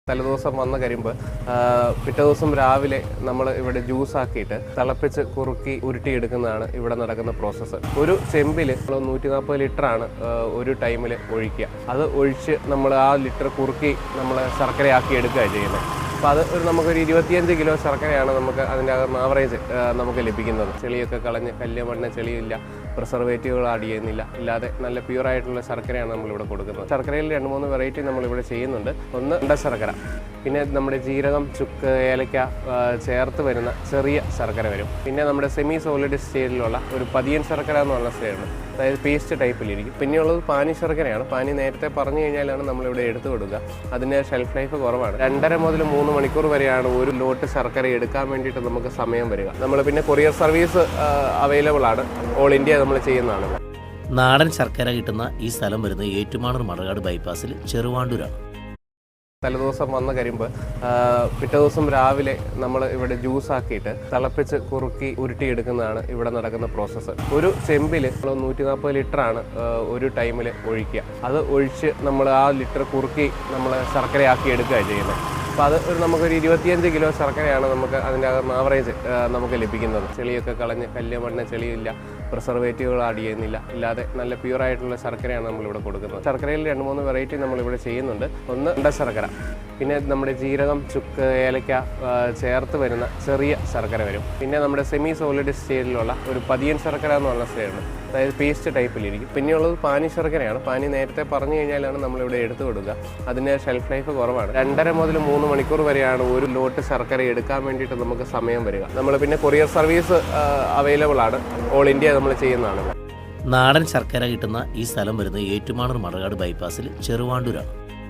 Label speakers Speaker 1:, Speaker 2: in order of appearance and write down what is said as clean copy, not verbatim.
Speaker 1: തലേദിവസം വന്ന കരിമ്പ് പിറ്റേ ദിവസം രാവിലെ നമ്മൾ ഇവിടെ ജ്യൂസ് ആക്കിയിട്ട് തിളപ്പിച്ച് കുറുക്കി ഉരുട്ടിയെടുക്കുന്നതാണ് ഇവിടെ നടക്കുന്ന പ്രോസസ്സ്. ഒരു ചെമ്പിൽ 140 ലിറ്ററാണ് ഒരു ടൈമിൽ ഒഴിക്കുക. അത് ഒഴിച്ച് നമ്മൾ ആ ലിറ്റർ കുറുക്കി നമ്മൾ ശർക്കരയാക്കി എടുക്കുക ചെയ്യുന്നത്. അപ്പോൾ അത് നമുക്കൊരു 25 കിലോ ശർക്കരയാണ് നമുക്ക് അതിൻ്റെ ആവറേജ് നമുക്ക് ലഭിക്കുന്നത്. ചെളിയൊക്കെ കളഞ്ഞ് കല്ല് മണ്ണ് ചെളിയില്ല, പ്രിസർവേറ്റീവുകൾ ആഡ് ചെയ്യുന്നില്ല, ഇല്ലാതെ നല്ല പ്യൂറായിട്ടുള്ള ശർക്കരയാണ് നമ്മളിവിടെ കൊടുക്കുന്നത്. ശർക്കരയിൽ 2-3 വെറൈറ്റി നമ്മളിവിടെ ചെയ്യുന്നുണ്ട്. ഒന്ന് ഉണ്ട ശർക്കര, പിന്നെ നമ്മുടെ ജീരകം, ചുക്ക്, ഏലക്ക ചേർത്ത് വരുന്ന ചെറിയ ശർക്കര വരും. പിന്നെ നമ്മുടെ സെമി സോളിഡ് സ്റ്റേജിലുള്ള ഒരു പതിയൻ ശർക്കര എന്ന് പറഞ്ഞ സ്റ്റേജാണ്, അതായത് പേസ്റ്റ് ടൈപ്പിലിരിക്കും. പിന്നെയുള്ളത് പാനി ശർക്കരയാണ്. പാനി നേരത്തെ പറഞ്ഞു കഴിഞ്ഞാലാണ് നമ്മളിവിടെ എടുത്തു കൊടുക്കുക. അതിൻ്റെ ഷെൽഫ് ലൈഫ് കുറവാണ്. 2.5 മുതൽ 3 മണിക്കൂർ വരെയാണ് ഒരു ലോട്ട് ശർക്കര എടുക്കാൻ വേണ്ടിയിട്ട് നമുക്ക് സമയം വരിക. നമ്മൾ പിന്നെ കൊറിയർ സർവീസ് അവൈലബിൾ ആണ്, ഓൾ ഇന്ത്യ നമ്മൾ ചെയ്യുന്നതാണ്.
Speaker 2: നാടൻ ശർക്കര കിട്ടുന്ന ഈ സ്ഥലം വരുന്നത് ഏറ്റുമാനൂർ മണർകാട് ബൈപ്പാസിൽ ചെറുവാണ്ടൂരാണ്.
Speaker 1: തലേദിവസം വന്ന കരിമ്പ് പിറ്റേ ദിവസം രാവിലെ നമ്മൾ ഇവിടെ ജ്യൂസ് ആക്കിയിട്ട് തിളപ്പിച്ച് കുറുക്കി ഉരുട്ടിയെടുക്കുന്നതാണ് ഇവിടെ നടക്കുന്ന പ്രോസസ്സ്. ഒരു ചെമ്പിൽ 140 ലിറ്ററാണ് ഒരു ടൈമിൽ ഒഴിക്കുക. അത് ഒഴിച്ച് നമ്മൾ ആ ലിറ്റർ കുറുക്കി നമ്മൾ ശർക്കരയാക്കി എടുക്കുക ചെയ്യുന്നത്. അപ്പോൾ അത് നമുക്കൊരു 25 കിലോ ശർക്കരയാണ് നമുക്ക് അതിൻ്റെ ആവറേജ് നമുക്ക് ലഭിക്കുന്നത്. ചെളിയൊക്കെ കളഞ്ഞ് കല്ല് മണ്ണ് ചെളിയില്ല, പ്രിസർവേറ്റീവുകൾ ആഡ് ചെയ്യുന്നില്ല, ഇല്ലാതെ നല്ല പ്യൂറായിട്ടുള്ള ശർക്കരയാണ് നമ്മളിവിടെ കൊടുക്കുന്നത്. ശർക്കരയിൽ 2-3 വെറൈറ്റി നമ്മളിവിടെ ചെയ്യുന്നുണ്ട്. ഒന്ന് ഉണ്ട ശർക്കര, പിന്നെ നമ്മുടെ ജീരകം, ചുക്ക്, ഏലക്ക ചേർത്ത് വരുന്ന ചെറിയ ശർക്കര വരും. പിന്നെ നമ്മുടെ സെമി സോളിഡ് സ്റ്റേജിലുള്ള ഒരു പതിയൻ ശർക്കര എന്ന് പറഞ്ഞ സ്റ്റേജാണ്, അതായത് പേസ്റ്റ് ടൈപ്പിലിരിക്കും. പിന്നെയുള്ളത് പാനി ശർക്കരയാണ്. പാനി നേരത്തെ പറഞ്ഞു കഴിഞ്ഞാലാണ് നമ്മളിവിടെ എടുത്തു കൊടുക്കുക. അതിൻ്റെ ഷെൽഫ് ലൈഫ് കുറവാണ്. 2.5 മുതൽ 3 മണിക്കൂർ വരെയാണ് ഒരു ലോട്ട് ശർക്കര എടുക്കാൻ വേണ്ടിയിട്ട് നമുക്ക് സമയം വരിക. നമ്മൾ പിന്നെ കൊറിയർ സർവീസ് അവൈലബിൾ ആണ്, ഓൾ ഇന്ത്യ നമ്മൾ ചെയ്യുന്നതാണ്.
Speaker 2: നാടൻ ശർക്കര കിട്ടുന്ന ഈ സ്ഥലം വരുന്നത് ഏറ്റുമാനൂർ മണർകാട് ബൈപ്പാസിൽ ചെറുവാണ്ടൂരാണ്.